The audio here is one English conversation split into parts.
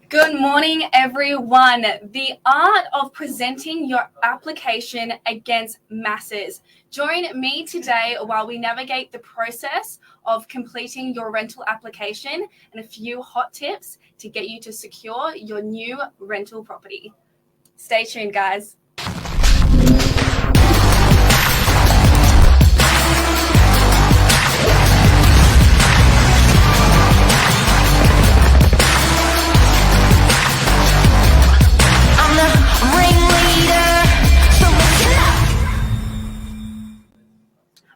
Good morning, everyone. The art of presenting your application against masses. Join me today while we navigate the process of completing your rental application and a few hot tips to get you to secure your new rental property. Stay tuned, guys.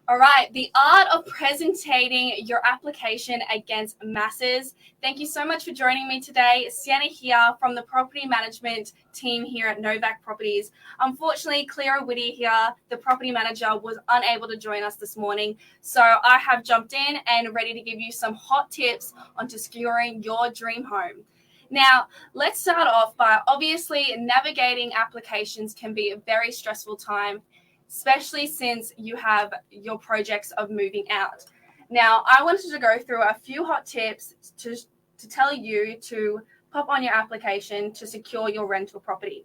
All right, the art of presenting your application against masses. Thank you so much for joining me today. Sienna here from the property management team here at NoBack Properties. Unfortunately, Clara Witte here, the property manager, was unable to join us this morning. So I have jumped in and ready to give you some hot tips on securing your dream home. Now, let's start off by obviously navigating applications can be a very stressful time, especially since you have your projects of moving out. Now, I wanted to go through a few hot tips to tell you to pop on your application to secure your rental property.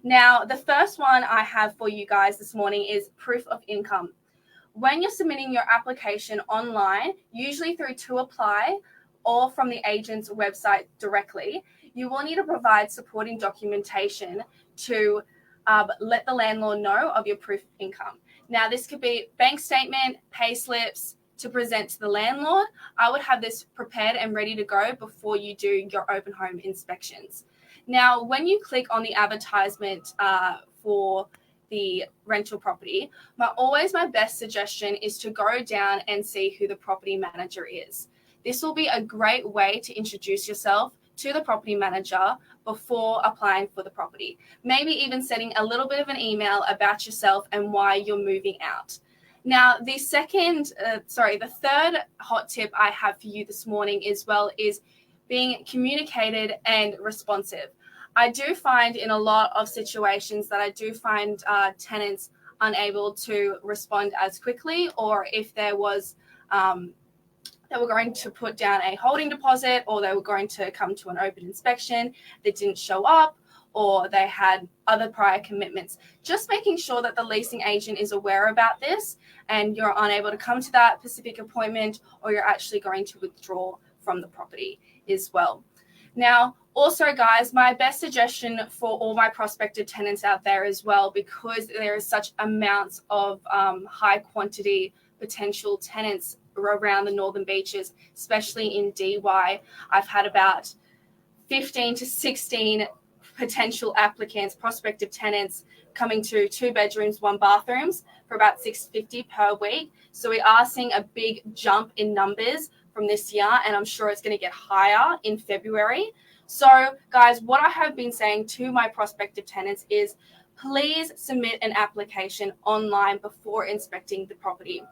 Now, the first one I have for you guys this morning is proof of income. When you're submitting your application online, usually through To Apply or from the agent's website directly, you will need to provide supporting documentation to let the landlord know of your proof of income. Now, this could be bank statement, pay slips to present to the landlord. I would have this prepared and ready to go before you do your open home inspections. Now, when you click on the advertisement for the rental property, my best suggestion is to go down and see who the property manager is. This will be a great way to introduce yourself to the property manager before applying for the property. Maybe even sending a little bit of an email about yourself and why you're moving out. Now, the third hot tip I have for you this morning as well is being communicated and responsive. I do find in a lot of situations that I do find tenants unable to respond as quickly, or if there was they were going to put down a holding deposit, or they were going to come to an open inspection that didn't show up, or they had other prior commitments. Just making sure that the leasing agent is aware about this and you're unable to come to that specific appointment, or you're actually going to withdraw from the property as well. Now, also, guys, my best suggestion for all my prospective tenants out there as well, because there is such amounts of high quantity potential tenants around the northern beaches, especially in DY. I've had about 15 to 16 potential applicants, prospective tenants, coming to 2 bedrooms, 1 bathrooms for about $650 per week. So we are seeing a big jump in numbers from this year, and I'm sure it's going to get higher in February. So, guys, what I have been saying to my prospective tenants is please submit an application online before inspecting the property.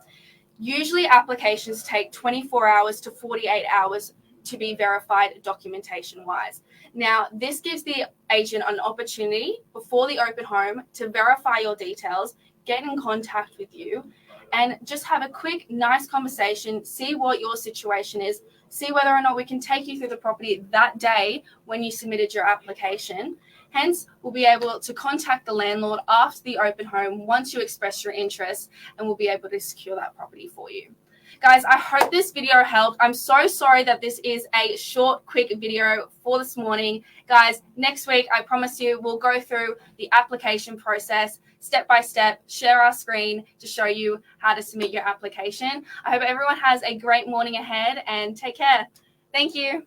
Usually applications take 24 hours to 48 hours to be verified documentation-wise. Now, this gives the agent an opportunity before the open home to verify your details, get in contact with you, and just have a quick, nice conversation, see what your situation is, see whether or not we can take you through the property that day when you submitted your application. Hence, we'll be able to contact the landlord after the open home once you express your interest, and we'll be able to secure that property for you. Guys, I hope this video helped. I'm so sorry that this is a short, quick video for this morning. Guys, next week, I promise you, we'll go through the application process step by step, share our screen to show you how to submit your application. I hope everyone has a great morning ahead, and take care. Thank you.